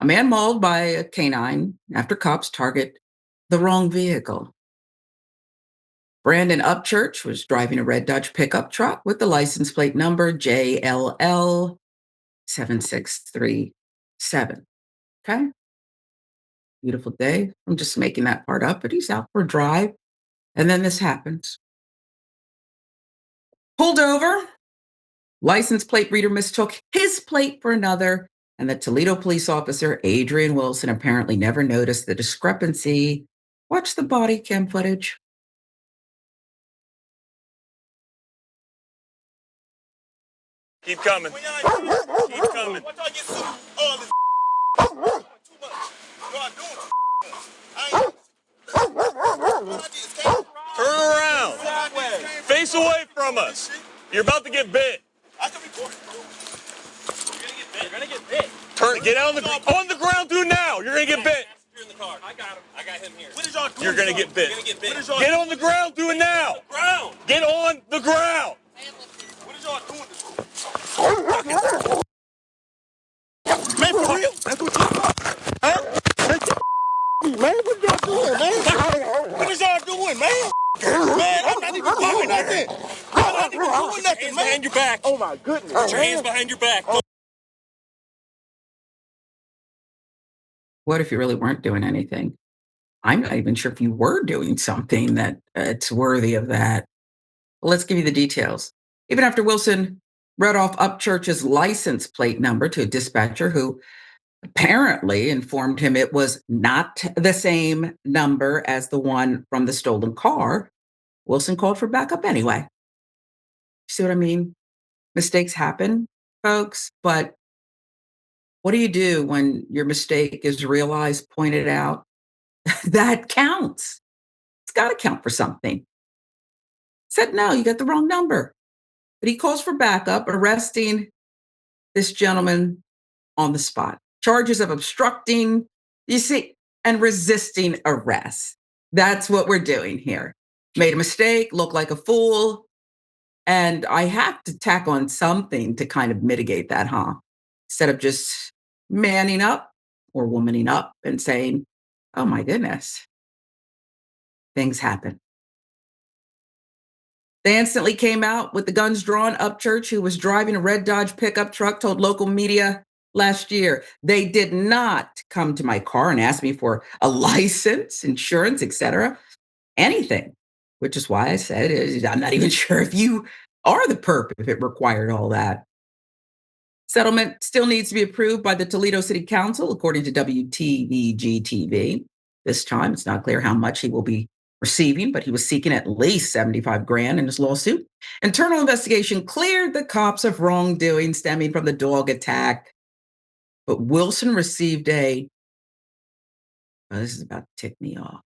A man mauled by a K-9 after cops target the wrong vehicle. Brandon Upchurch was driving a red Dodge pickup truck with the license plate number JLL 7637. Okay. Beautiful day. I'm just making that part up, but he's out for a drive. And then this happens. Pulled over, license plate reader mistook his plate for another, and the Toledo police officer, Adrian Wilson, apparently never noticed the discrepancy. Watch the body cam footage. Keep coming. Keep coming. Turn around. Face away from us. You're about to get bit. You're gonna get bit. Get out on the ground. Do now. You're gonna get bit. I got him. I got him here. What is y'all doing? You're gonna get bit. Get on the ground. Do it now. Get on the ground. What is y'all doing? Man, for real? That's what you huh? Man, what y'all doing, man? What is y'all doing, man? Man, I'm not even doing nothing. I'm not even doing nothing, man. Behind your back. Oh my goodness. Put your hands behind your back. What if you really weren't doing anything? I'm not even sure if you were doing something that it's worthy of that. Well, let's give you the details. Even after Wilson read off Upchurch's license plate number to a dispatcher who apparently informed him it was not the same number as the one from the stolen car, Wilson called for backup anyway. See what I mean? Mistakes happen, folks, but what do you do when your mistake is realized, pointed out? That counts. It's got to count for something. Said, no, you got the wrong number. But he calls for backup, arresting this gentleman on the spot. Charges of obstructing, you see, and resisting arrest. That's what we're doing here. Made a mistake, looked like a fool. And I have to tack on something to kind of mitigate that, huh? Instead of just manning up or womaning up and saying, oh my goodness, things happen. They instantly came out with the guns drawn. Upchurch, who was driving a red Dodge pickup truck, told local media last year, they did not come to my car and ask me for a license, insurance, etc., anything, which is why I said, I'm not even sure if you are the perp if it required all that. Settlement still needs to be approved by the Toledo City Council, according to WTVG TV. This time, it's not clear how much he will be receiving, but he was seeking at least 75 grand in his lawsuit. Internal investigation cleared the cops of wrongdoing stemming from the dog attack. But Wilson received this is about to tick me off,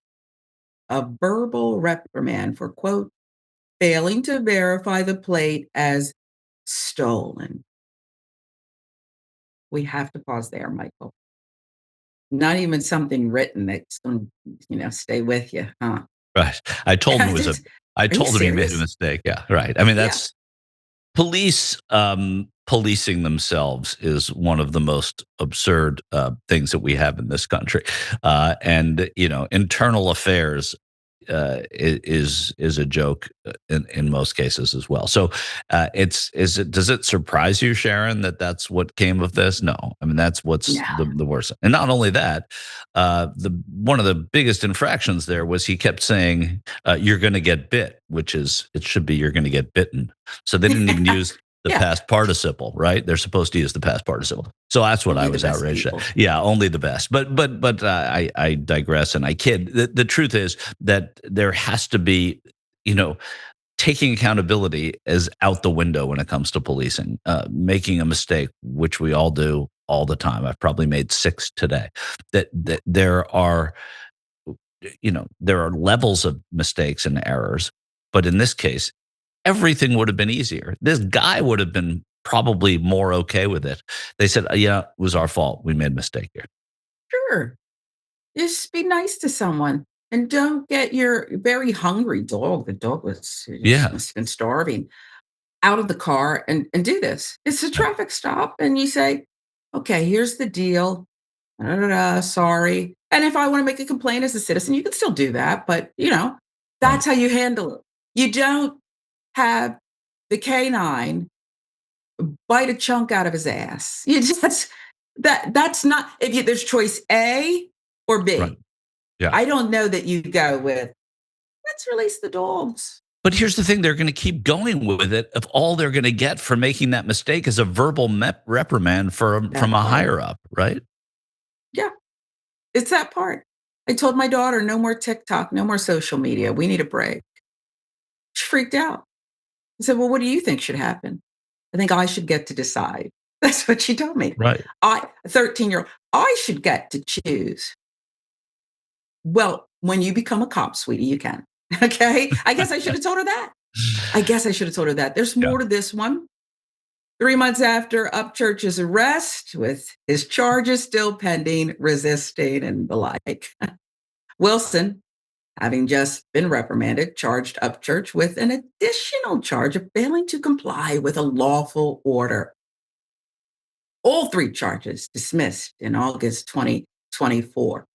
a verbal reprimand for, quote, failing to verify the plate as stolen. We have to pause there, Michael. Not even something written that's going to, stay with you, huh? Right. I told him I told him he made a mistake. Yeah. Right. I mean, that's police policing themselves is one of the most absurd things that we have in this country. And internal affairs is a joke in most cases as well. So does it surprise you, Sharon, that that's what came of this? No, I mean that's what's the worst. And not only that, one of the biggest infractions there was he kept saying you're going to get bit, which is it should be you're going to get bitten. So they didn't even use the past participle, right? They're supposed to use the past participle. So that's what I was outraged at. Yeah, only the best. But I digress and I kid. The truth is that there has to be, taking accountability is out the window when it comes to policing. Making a mistake, which we all do all the time. I've probably made 6 today. That there are, there are levels of mistakes and errors. But in this case, everything would have been easier. This guy would have been probably more okay with it. They said, yeah, it was our fault. We made a mistake here. Sure. Just be nice to someone and don't get your very hungry dog. The dog must have been starving out of the car and do this. It's a traffic stop. And you say, okay, here's the deal. Sorry. And if I want to make a complaint as a citizen, you can still do that. But, Right. that's how you handle it. You don't have the K-9 bite a chunk out of his ass. You just, that's not, there's choice A or Right. B. Yeah. I don't know that you go with, let's release the dogs. But here's the thing, they're going to keep going with it if all they're going to get for making that mistake is a verbal reprimand from That a part. higher up, right? Yeah, it's that part. I told my daughter, no more TikTok, no more social media. We need a break. She freaked out. I said, well, what do you think should happen? I think I should get to decide. That's what she told me. Right. A 13-year-old, I should get to choose. Well, when you become a cop, sweetie, you can. Okay. I guess I should have told her that. There's Yeah. more to this one. 3 months after Upchurch's arrest, with his charges still pending, resisting, and the like, Wilson, having just been reprimanded, charged Upchurch with an additional charge of failing to comply with a lawful order. All three charges dismissed in August 2024.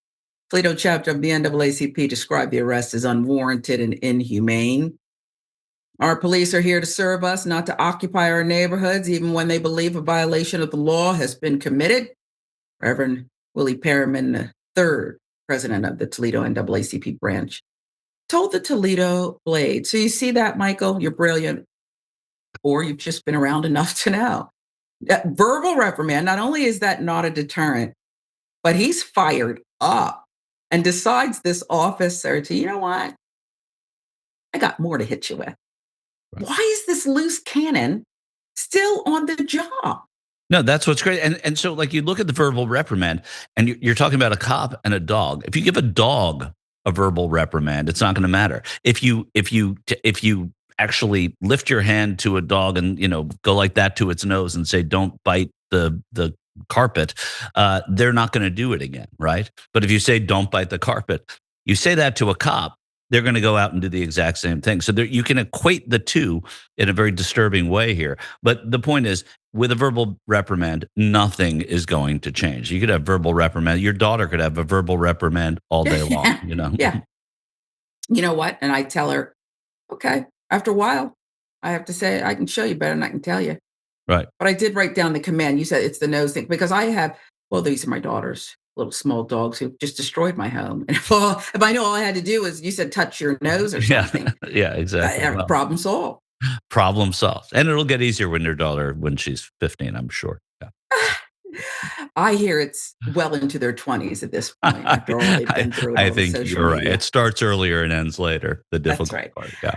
Toledo chapter of the NAACP described the arrest as unwarranted and inhumane. Our police are here to serve us, not to occupy our neighborhoods, even when they believe a violation of the law has been committed. Reverend Willie Perriman III, president of the Toledo NAACP branch, told the Toledo Blade. So you see that, Michael? You're brilliant, or you've just been around enough to know. That verbal reprimand, not only is that not a deterrent, but he's fired up and decides this officer to, you know what? I got more to hit you with. Right. Why is this loose cannon still on the job? No, that's what's great. And so, like, you look at the verbal reprimand, and you're talking about a cop and a dog. If you give a dog a verbal reprimand, it's not going to matter. If you actually lift your hand to a dog and go like that to its nose and say, "Don't bite the carpet," they're not going to do it again, right? But if you say, "Don't bite the carpet," you say that to a cop, they're going to go out and do the exact same thing. So you can equate the two in a very disturbing way here. But the point is, with a verbal reprimand, nothing is going to change. You could have verbal reprimand. Your daughter could have a verbal reprimand all day long, you know? Yeah. You know what? And I tell her, okay, after a while, I have to say, I can show you better than I can tell you. Right. But I did write down the command. You said it's the nose thing because I have, well, these are my daughters, little small dogs who just destroyed my home. And if I knew all I had to do was, you said, touch your nose or Yeah. something, Yeah, exactly. Well, problem solved. problem solved. And it'll get easier when your daughter, when she's 15, I'm sure. Yeah. I hear it's well into their 20s at this point after all they've I, been through and I all the think social you're right. media. It starts earlier and ends later, the That's difficult right. part. Yeah.